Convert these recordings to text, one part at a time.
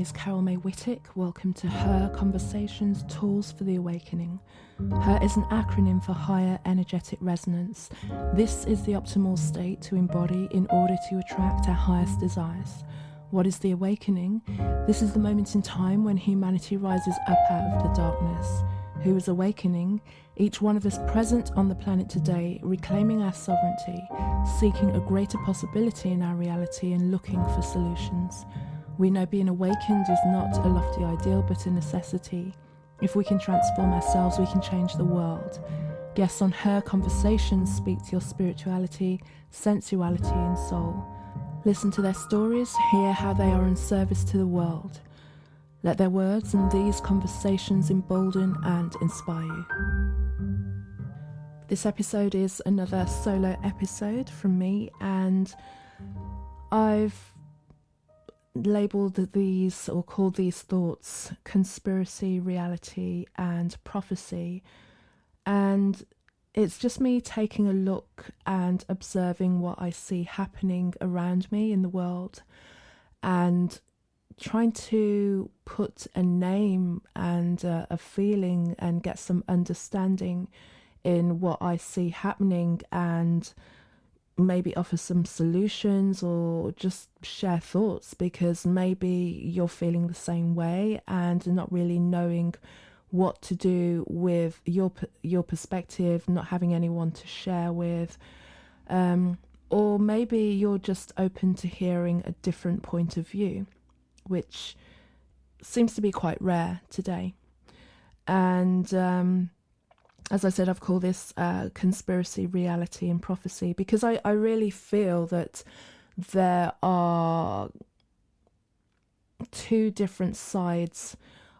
is Carol Mae Whittick. Welcome to Her Conversations, Tools for the Awakening. Her is an acronym for Higher Energetic Resonance. This is the optimal state to embody in order to attract our highest desires. What is the awakening? This is the moment in time when humanity rises up out of the darkness. Who is awakening? Each one of us present on the planet today, reclaiming our sovereignty, seeking a greater possibility in our reality and looking for solutions. We know being awakened is not a lofty ideal, but a necessity. If we can transform ourselves, we can change the world. Guests on Her Conversations speak to your spirituality, sensuality and soul. Listen to their stories, hear how they are in service to the world. Let their words and these conversations embolden and inspire you. This episode is another solo episode from me, and I've labelled these or called these thoughts conspiracy, reality and prophecy. And it's just me taking a look and observing what I see happening around me in the world and trying to put a name and a feeling and get some understanding in what I see happening, and maybe offer some solutions or just share thoughts, because maybe you're feeling the same way and not really knowing what to do with your perspective, not having anyone to share with, or maybe you're just open to hearing a different point of view, which seems to be quite rare today. And as I said, I've called this conspiracy, reality and prophecy, because I really feel that there are two different sides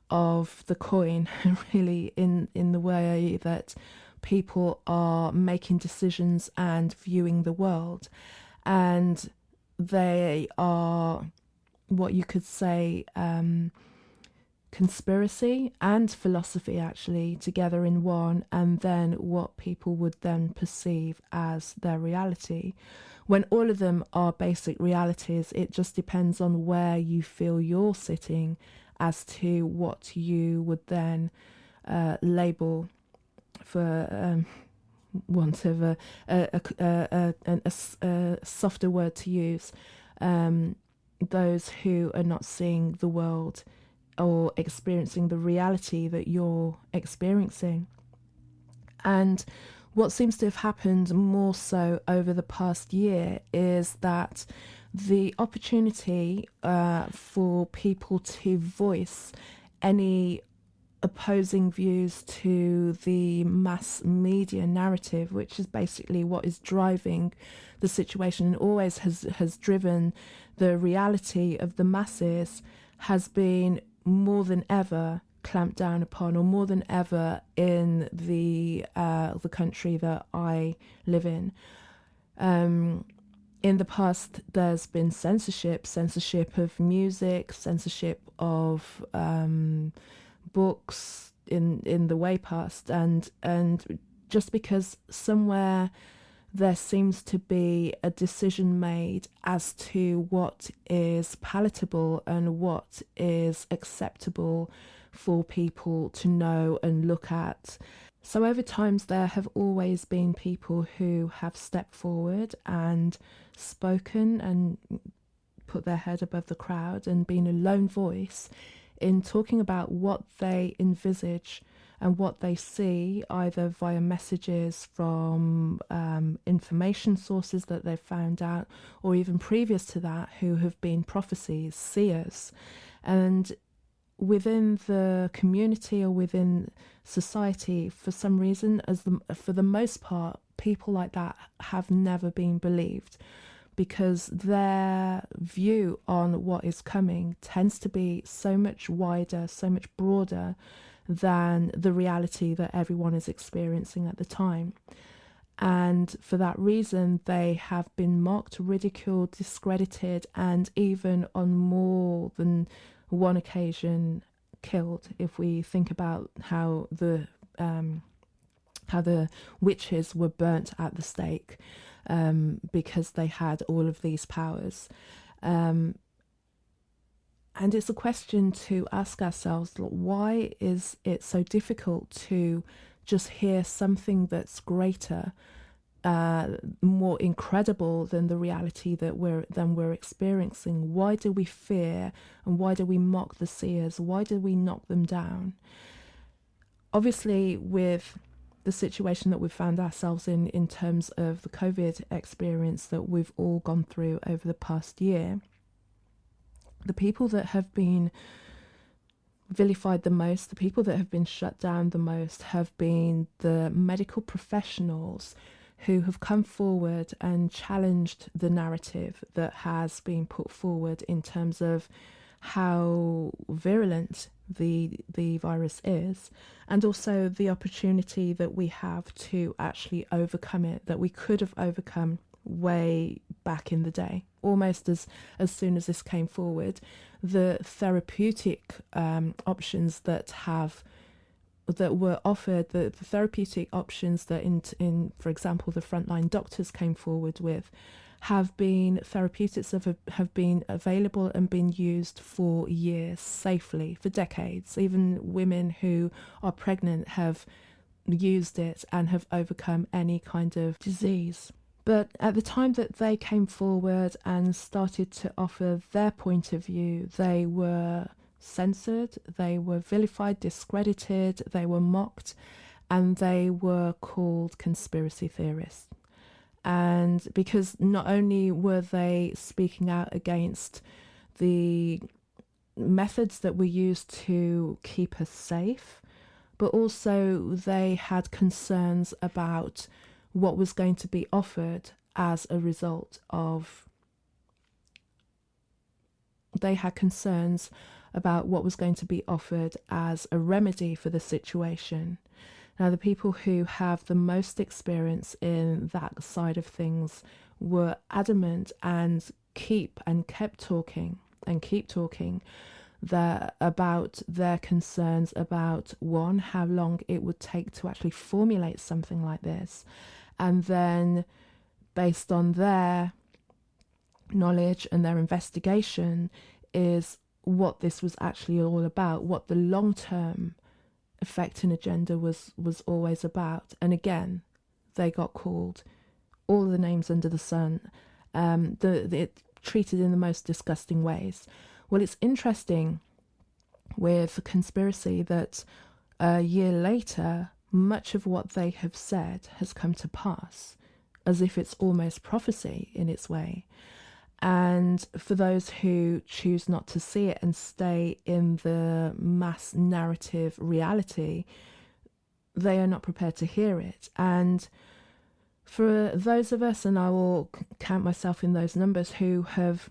of the coin, really, in the way that people are making decisions and viewing the world. And they are what you could say conspiracy and philosophy actually together in one, and then what people would then perceive as their reality, when all of them are basic realities. It just depends on where you feel you're sitting as to what you would then label, for want of a softer word to use, those who are not seeing the world or experiencing the reality that you're experiencing. And what seems to have happened more so over the past year is that the opportunity for people to voice any opposing views to the mass media narrative, which is basically what is driving the situation and always has driven the reality of the masses, has been more than ever clamped down upon, or more than ever in the country that I live in. In the past, there's been censorship of music, censorship of books in the way past, and just because somewhere there seems to be a decision made as to what is palatable and what is acceptable for people to know and look at. So over times there have always been people who have stepped forward and spoken and put their head above the crowd and been a lone voice in talking about what they envisage and what they see, either via messages from information sources that they've found out, or even previous to that, who have been prophecies, seers. And within the community or within society, for some reason, for the most part, people like that have never been believed, because their view on what is coming tends to be so much wider, so much broader than the reality that everyone is experiencing at the time. And for that reason, they have been mocked, ridiculed, discredited, and even on more than one occasion killed, if we think about how the witches were burnt at the stake because they had all of these powers. And it's a question to ask ourselves, why is it so difficult to just hear something that's greater, more incredible than the reality that we're experiencing? Why do we fear, and why do we mock the seers? Why do we knock them down? Obviously, with the situation that we've found ourselves in terms of the COVID experience that we've all gone through over the past year, the people that have been vilified the most, the people that have been shut down the most, have been the medical professionals who have come forward and challenged the narrative that has been put forward in terms of how virulent the virus is, and also the opportunity that we have to actually overcome it, that we could have overcome way back in the day. Almost as soon as this came forward, the therapeutic options that were offered, the therapeutic options that in for example the frontline doctors came forward with, have been therapeutics that have been available and been used for years safely, for decades. Even women who are pregnant have used it and have overcome any kind of disease. But at the time that they came forward and started to offer their point of view, they were censored, they were vilified, discredited, they were mocked, and they were called conspiracy theorists. And because not only were they speaking out against the methods that were used to keep us safe, but also they had concerns about what was going to be offered as a result of, they had concerns about what was going to be offered as a remedy for the situation. Now, the people who have the most experience in that side of things were adamant and kept talking about their concerns about, one, how long it would take to actually formulate something like this, and then based on their knowledge and their investigation is what this was actually all about, what the long-term effect and agenda was always about. And again, they got called all the names under the sun, treated in the most disgusting ways. Well, it's interesting with the conspiracy that a year later, much of what they have said has come to pass, as if it's almost prophecy in its way. And for those who choose not to see it and stay in the mass narrative reality, they are not prepared to hear it. And for those of us, and I will count myself in those numbers, who have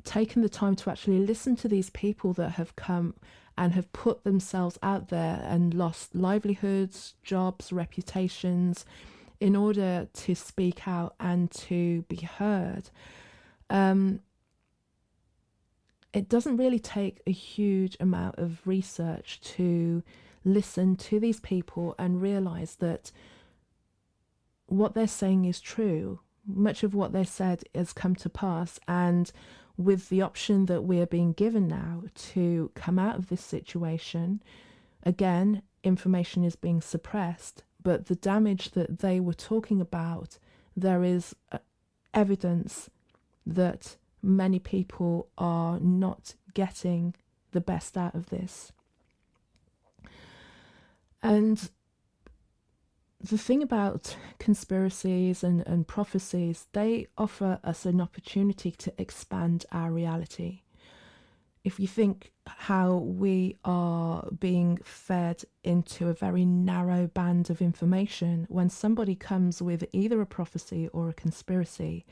taken the time to actually listen to these people that have come and have put themselves out there and lost livelihoods, jobs, reputations, in order to speak out and to be heard, it doesn't really take a huge amount of research to listen to these people and realize that what they're saying is true. Much of what they said has come to pass, and with the option that we're being given now to come out of this situation, again, information is being suppressed, but the damage that they were talking about, there is evidence that many people are not getting the best out of this. And the thing about conspiracies and prophecies, they offer us an opportunity to expand our reality. If you think how we are being fed into a very narrow band of information, when somebody comes with either a prophecy or a conspiracy,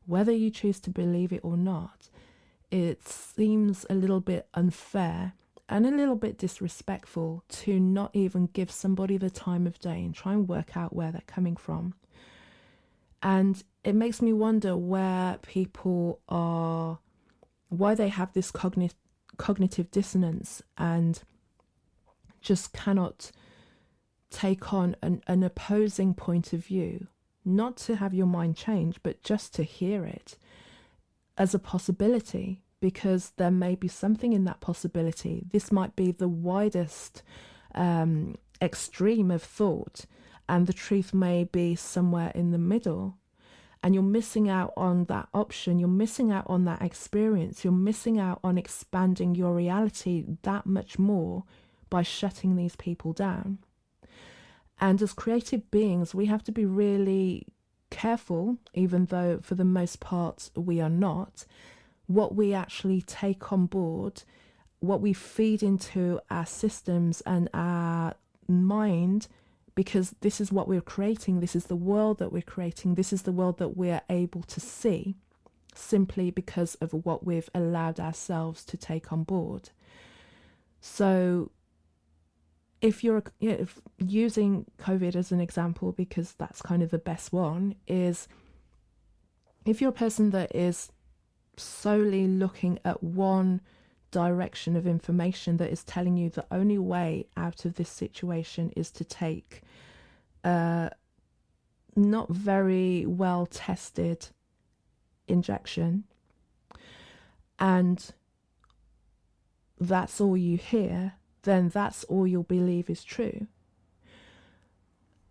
whether you choose to believe it or not, it seems a little bit unfair and a little bit disrespectful to not even give somebody the time of day and try and work out where they're coming from. And it makes me wonder where people are, why they have this cognitive dissonance and just cannot take on an opposing point of view, not to have your mind change, but just to hear it as a possibility. because there may be something in that possibility. This might be the widest extreme of thought, and the truth may be somewhere in the middle. And you're missing out on that option. You're missing out on that experience. You're missing out on expanding your reality that much more by shutting these people down. And as creative beings, we have to be really careful, even though for the most part we are not, what we actually take on board, what we feed into our systems and our mind, because this is what we're creating. This is the world that we're creating. This is the world that we're able to see simply because of what we've allowed ourselves to take on board. So if using COVID as an example, because that's kind of the best one, is if you're a person that is solely looking at one direction of information that is telling you the only way out of this situation is to take not very well tested injection, and that's all you hear, then that's all you'll believe is true.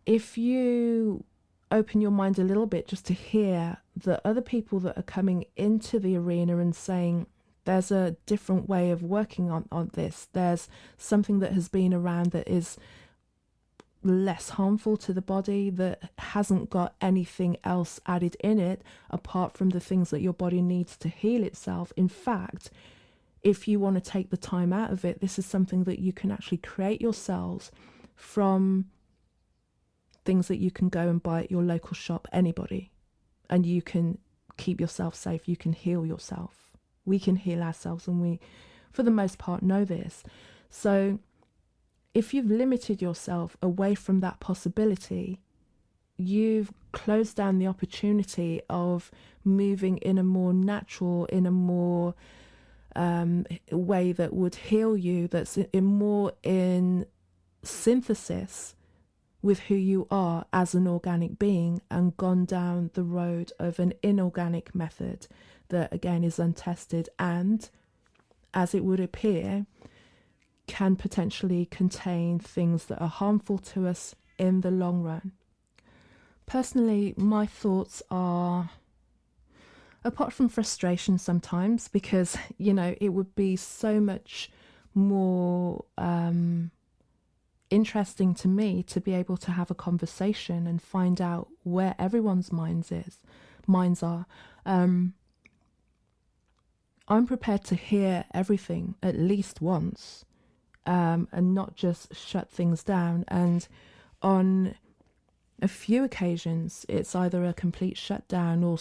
If you open your mind a little bit just to hear the other people that are coming into the arena and saying, there's a different way of working on this. There's something that has been around that is less harmful to the body, that hasn't got anything else added in it apart from the things that your body needs to heal itself. In fact, if you want to take the time out of it, this is something that you can actually create yourselves from things that you can go and buy at your local shop, anybody, and you can keep yourself safe. You can heal yourself. We can heal ourselves, and we, for the most part, know this. So if you've limited yourself away from that possibility, you've closed down the opportunity of moving in a more natural, in a more way that would heal you, that's more in synthesis with who you are as an organic being, and gone down the road of an inorganic method that again is untested and, as it would appear, can potentially contain things that are harmful to us in the long run. Personally, my thoughts are, apart from frustration sometimes, because, it would be so much more interesting to me to be able to have a conversation and find out where everyone's minds are. I'm prepared to hear everything at least once, and not just shut things down. And on a few occasions, it's either a complete shutdown or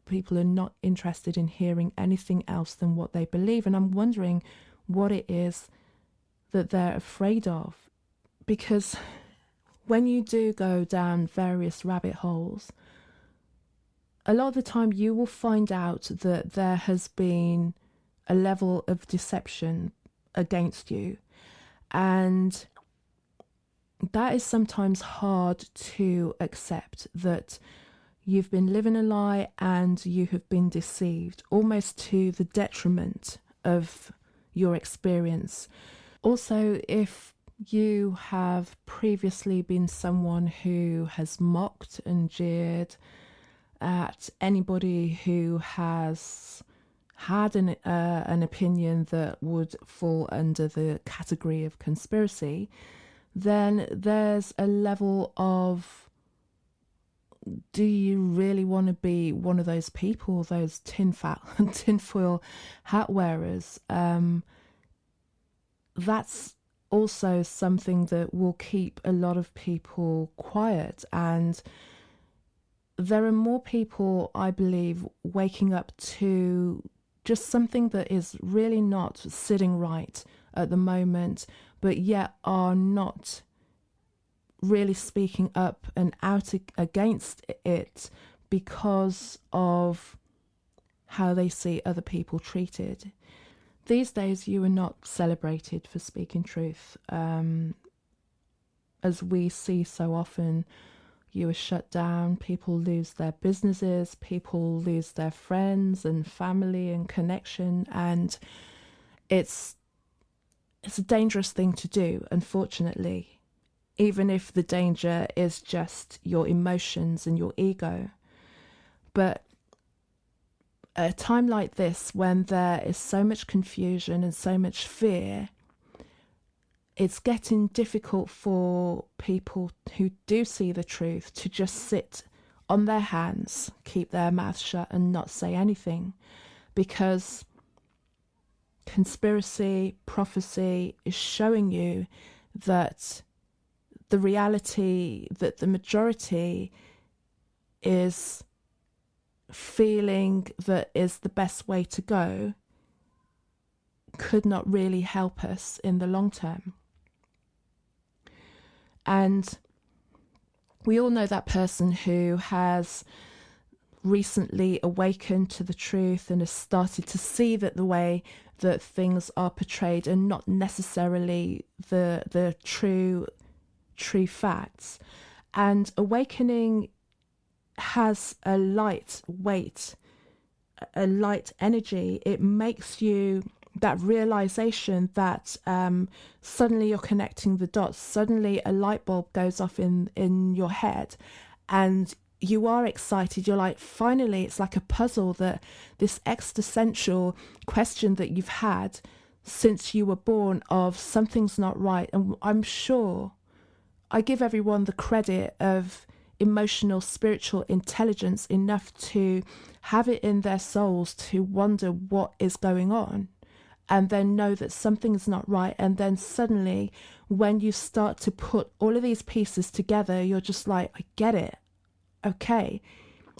people are not interested in hearing anything else than what they believe. And I'm wondering what it is that they're afraid of. Because when you do go down various rabbit holes, a lot of the time you will find out that there has been a level of deception against you. And that is sometimes hard to accept, that you've been living a lie and you have been deceived, almost to the detriment of your experience. Also, if you have previously been someone who has mocked and jeered at anybody who has had an opinion that would fall under the category of conspiracy, then there's a level of, do you really want to be one of those people, those tinfoil hat wearers? That's also something that will keep a lot of people quiet. And there are more people, I believe, waking up to just something that is really not sitting right at the moment, but yet are not really speaking up and out against it because of how they see other people treated. These days, you are not celebrated for speaking truth. As we see so often, You are shut down. People lose their businesses. People lose their friends and family and connection. And it's a dangerous thing to do, unfortunately, even if the danger is just your emotions and your ego. But at a time like this, when there is so much confusion and so much fear, it's getting difficult for people who do see the truth to just sit on their hands, keep their mouths shut and not say anything, because conspiracy, prophecy is showing you that the reality, that the majority is feeling that is the best way to go, could not really help us in the long term. And we all know that person who has recently awakened to the truth and has started to see that the way that things are portrayed are not necessarily the true facts. And awakening has a light weight, a light energy. It makes you that realization that suddenly you're connecting the dots, suddenly a light bulb goes off in your head, and you are excited. You're like, finally, it's like a puzzle, that this existential question that you've had since you were born of something's not right. And I'm sure I give everyone the credit of emotional, spiritual intelligence enough to have it in their souls to wonder what is going on, and then know that something is not right. And then suddenly, when you start to put all of these pieces together, you're just like, I get it. Okay.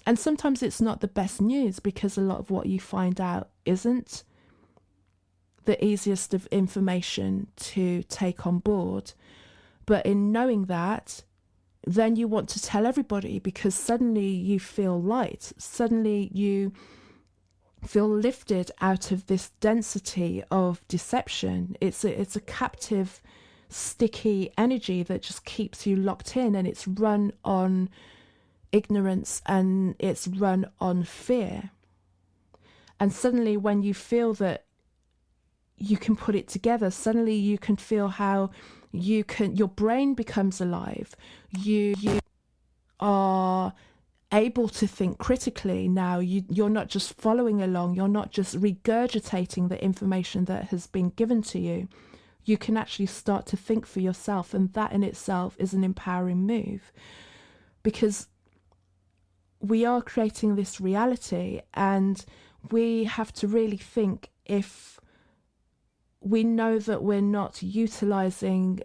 And sometimes it's not the best news, because a lot of what you find out isn't the easiest of information to take on board. But in knowing that, then you want to tell everybody, because suddenly you feel light. Suddenly you feel lifted out of this density of deception. It's a captive, sticky energy that just keeps you locked in, and it's run on ignorance and it's run on fear. And suddenly, when you feel that you can put it together, suddenly you can feel how your brain becomes alive. You are able to think critically now. You're not just following along. You're not just regurgitating the information that has been given to you. You can actually start to think for yourself, and that in itself is an empowering move, because we are creating this reality, and we have to really think, if we know that we're not utilizing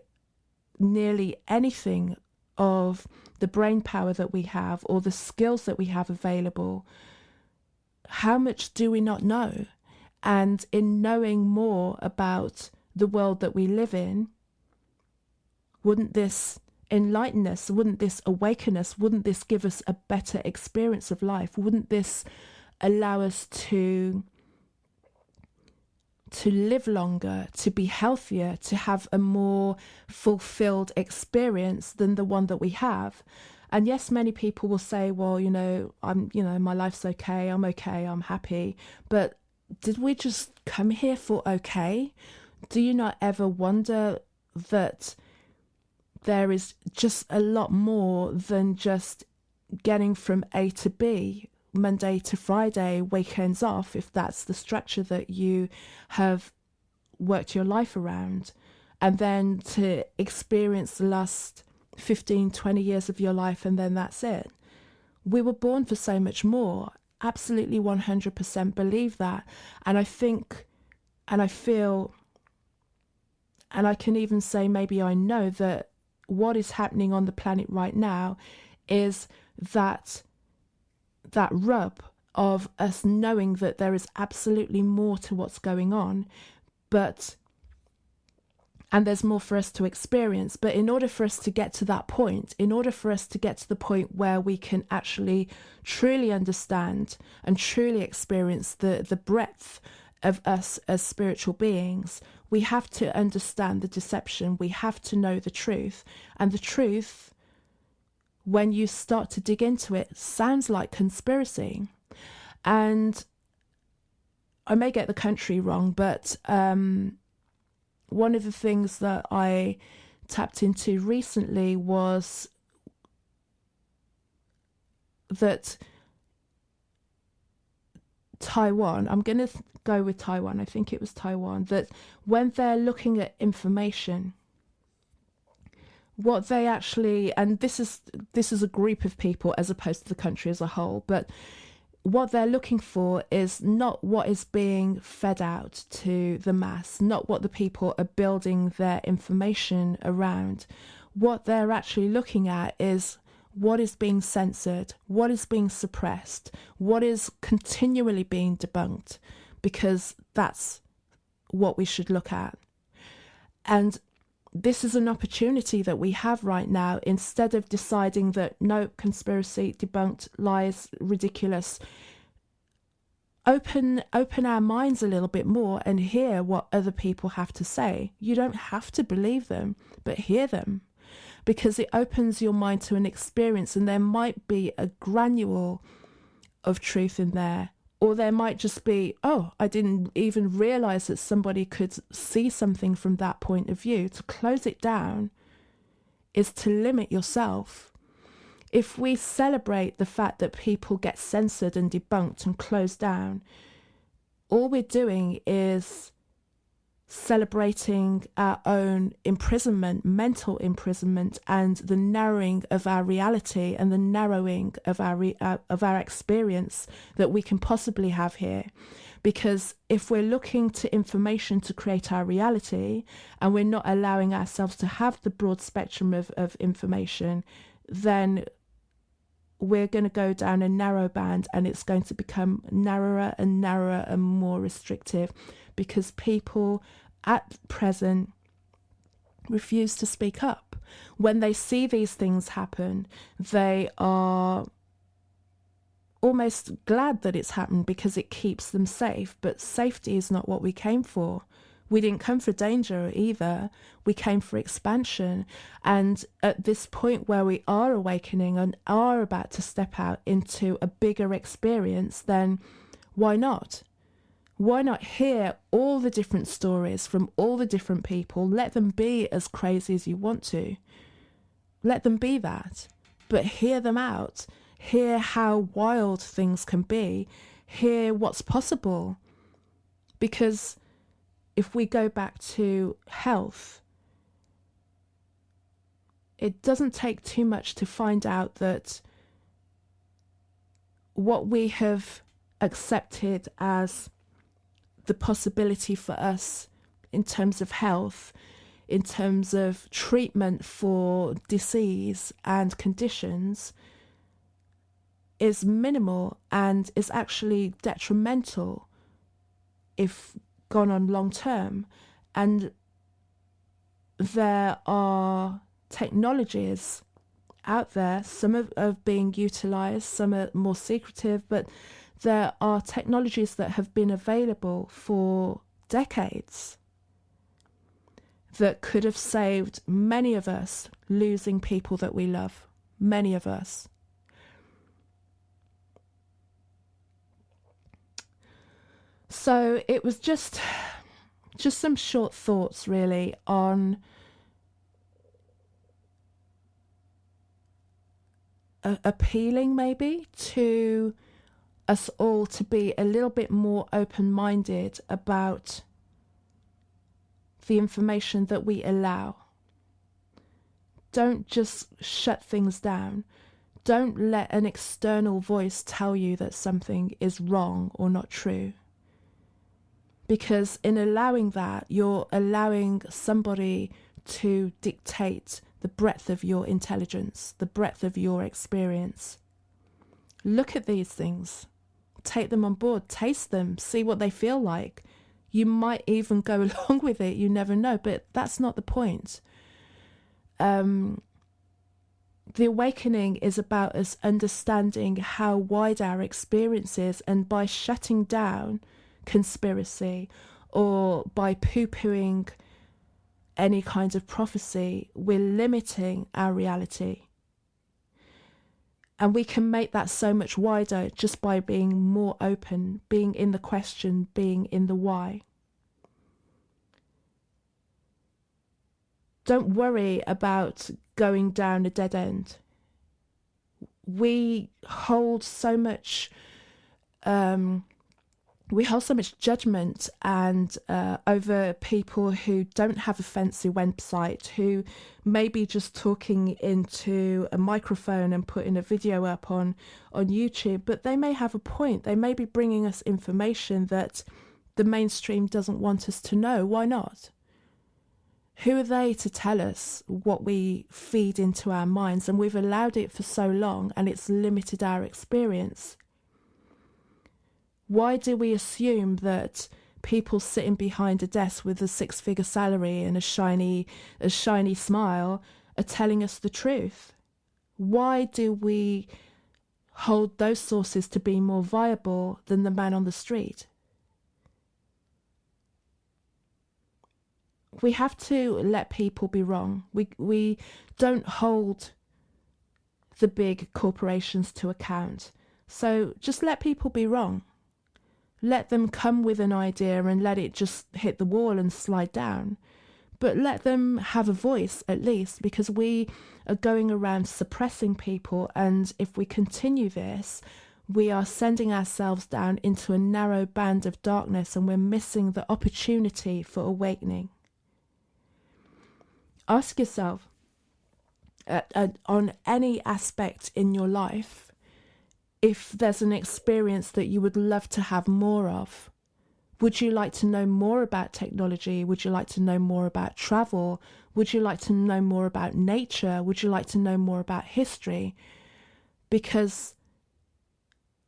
nearly anything of the brain power that we have or the skills that we have available, how much do we not know? And in knowing more about the world that we live in, wouldn't this enlighten us? Wouldn't this awaken us? Wouldn't this give us a better experience of life? Wouldn't this allow us to live longer, to be healthier, to have a more fulfilled experience than the one that we have? And yes, many people will say, well, my life's okay, I'm happy. But did we just come here for okay? Do you not ever wonder that there is just a lot more than just getting from A to B, Monday to Friday, weekends off, if that's the structure that you have worked your life around, and then to experience the last 15, 20 years of your life, and then that's it. We were born for so much more. Absolutely 100% believe that. And I think, and I feel, and I can even say maybe I know that what is happening on the planet right now is that rub of us knowing that there is absolutely more to what's going on, and there's more for us to experience. But in order for us to get to that point, in order for us to get to the point where we can actually truly understand and truly experience the breadth of us as spiritual beings, we have to understand the deception. We have to know the truth. And the truth when you start to dig into it, sounds like conspiracy. And I may get the country wrong, but one of the things that I tapped into recently was that Taiwan, I'm going to go with Taiwan, I think it was Taiwan, that when they're looking at information, what they actually, and this is a group of people as opposed to the country as a whole, but what they're looking for is not what is being fed out to the mass, not what the people are building their information around. What they're actually looking at is what is being censored, what is being suppressed, what is continually being debunked, because that's what we should look at. And this is an opportunity that we have right now. Instead of deciding that no, conspiracy, debunked, lies, ridiculous, open our minds a little bit more and hear what other people have to say. You don't have to believe them, but hear them, because it opens your mind to an experience, and there might be a granule of truth in there. Or there might just be, oh, I didn't even realize that somebody could see something from that point of view. To close it down is to limit yourself. If we celebrate the fact that people get censored and debunked and closed down, all we're doing is celebrating our own imprisonment, mental imprisonment, and the narrowing of our reality and the narrowing of our experience that we can possibly have here. Because if we're looking to information to create our reality, and we're not allowing ourselves to have the broad spectrum of information, then we're going to go down a narrow band, and it's going to become narrower and narrower and more restrictive, because people at present refuse to speak up. When they see these things happen, they are almost glad that it's happened because it keeps them safe. But safety is not what we came for. We didn't come for danger either. We came for expansion. And at this point where we are awakening and are about to step out into a bigger experience, then why not? Why not hear all the different stories from all the different people? Let them be as crazy as you want to. Let them be that. But hear them out. Hear how wild things can be. Hear what's possible. Because if we go back to health, it doesn't take too much to find out that what we have accepted as the possibility for us in terms of health, in terms of treatment for disease and conditions, is minimal and is actually detrimental if gone on long term. And there are technologies out there, some are being utilized, some are more secretive, but there are technologies that have been available for decades that could have saved many of us losing people that we love. Many of us. So it was just some short thoughts really on appealing maybe to us all to be a little bit more open-minded about the information that we allow. Don't just shut things down. Don't let an external voice tell you that something is wrong or not true. Because in allowing that, you're allowing somebody to dictate the breadth of your intelligence, the breadth of your experience. Look at these things. Take them on board, taste them, see what they feel like. You might even go along with it, you never know, but that's not the point. The awakening is about us understanding how wide our experience is, and by shutting down conspiracy or by poo-pooing any kind of prophecy, we're limiting our reality. And we can make that so much wider just by being more open, being in the question, being in the why. Don't worry about going down a dead end. We hold so much judgment and over people who don't have a fancy website, who may be just talking into a microphone and putting a video up on YouTube, but they may have a point. They may be bringing us information that the mainstream doesn't want us to know. Why not? Who are they to tell us what we feed into our minds? And we've allowed it for so long, and it's limited our experience. Why do we assume that people sitting behind a desk with a 6-figure salary and a shiny smile are telling us the truth? Why do we hold those sources to be more viable than the man on the street? We have to let people be wrong. We don't hold the big corporations to account. So just let people be wrong. Let them come with an idea and let it just hit the wall and slide down. But let them have a voice at least, because we are going around suppressing people. And if we continue this, we are sending ourselves down into a narrow band of darkness, and we're missing the opportunity for awakening. Ask yourself, on any aspect in your life, if there's an experience that you would love to have more of. Would you like to know more about technology? Would you like to know more about travel? Would you like to know more about nature? Would you like to know more about history? Because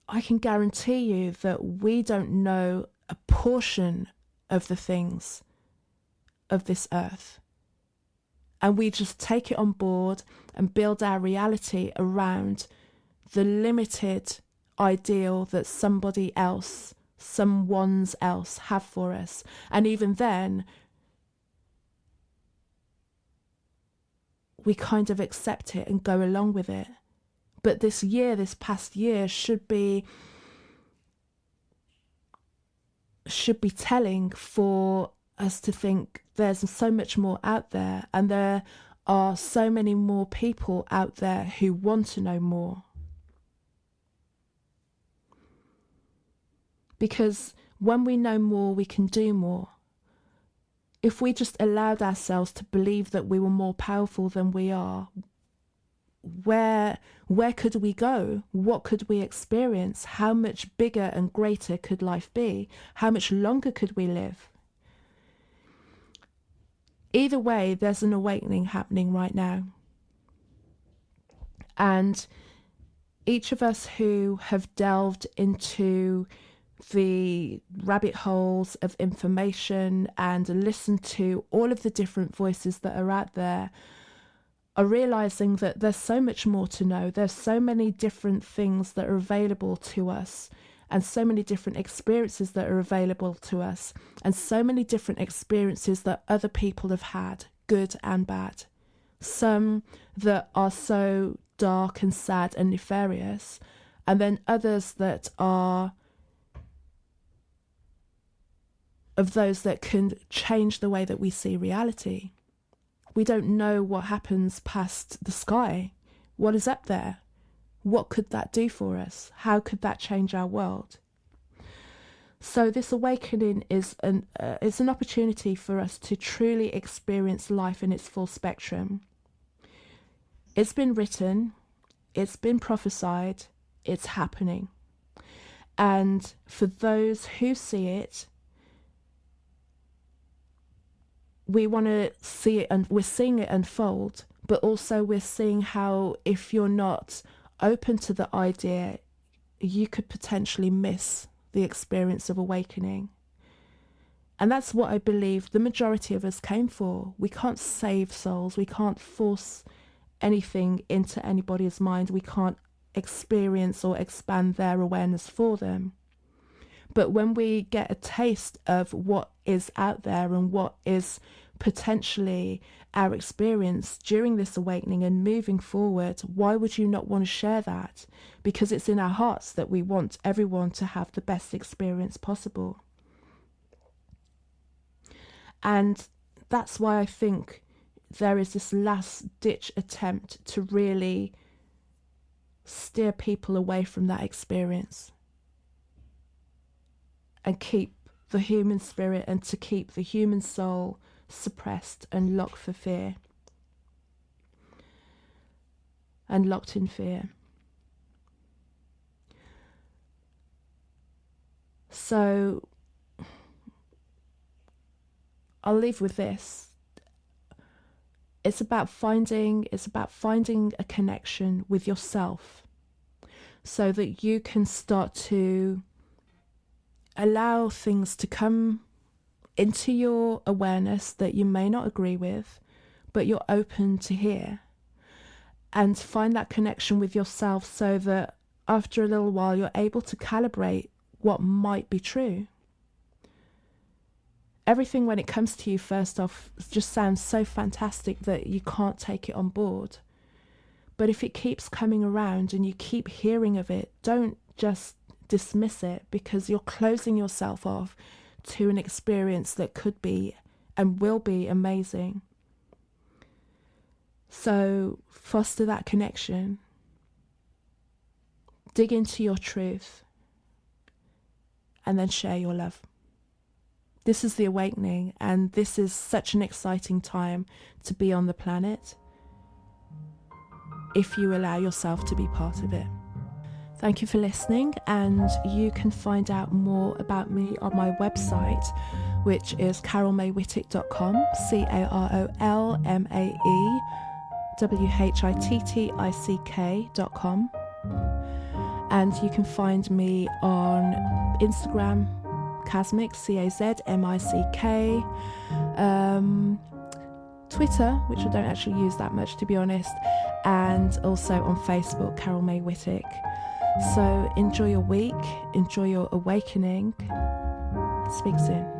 I can guarantee you that we don't know a portion of the things of this earth. And we just take it on board and build our reality around the limited ideal that someone's else have for us. And even then, we kind of accept it and go along with it. But this past year should be telling for us to think there's so much more out there, and there are so many more people out there who want to know more. Because when we know more, we can do more. If we just allowed ourselves to believe that we were more powerful than we are, where could we go? What could we experience? How much bigger and greater could life be? How much longer could we live? Either way, there's an awakening happening right now. And each of us who have delved into the rabbit holes of information and listened to all of the different voices that are out there are realizing that there's so much more to know. There's so many different things that are available to us, and so many different experiences that are available to us, and so many different experiences that other people have had, good and bad. Some that are so dark and sad and nefarious, and then others that are of those that can change the way that we see reality. We don't know what happens past the sky. What is up there? What could that do for us? How could that change our world? So this awakening is an opportunity for us to truly experience life in its full spectrum. It's been written, it's been prophesied, it's happening. And for those who see it, we want to see it, and we're seeing it unfold, but also we're seeing how, if you're not open to the idea, you could potentially miss the experience of awakening. And that's what I believe the majority of us came for. We can't save souls. We can't force anything into anybody's mind. We can't experience or expand their awareness for them. But when we get a taste of what is out there and what is potentially our experience during this awakening and moving forward, why would you not want to share that? Because it's in our hearts that we want everyone to have the best experience possible. And that's why I think there is this last ditch attempt to really steer people away from that experience and keep the human spirit and to keep the human soul suppressed and locked for fear and locked in fear. So I'll leave with this. It's about finding a connection with yourself so that you can start to allow things to come into your awareness that you may not agree with, but you're open to hear, and find that connection with yourself so that after a little while you're able to calibrate what might be true. Everything when it comes to you, first off, just sounds so fantastic that you can't take it on board. But if it keeps coming around and you keep hearing of it, don't just dismiss it, because you're closing yourself off to an experience that could be and will be amazing. So foster that connection. Dig into your truth. And then share your love. This is the awakening, and this is such an exciting time to be on the planet if you allow yourself to be part of it. Thank you for listening, and you can find out more about me on my website, which is carolmaewhittick.com, carolmaewhittick.com. And you can find me on Instagram, Kazmic, Kazmick, Twitter, which I don't actually use that much, to be honest, and also on Facebook, Carol Mae Whittick. So enjoy your week, enjoy your awakening. Speak soon.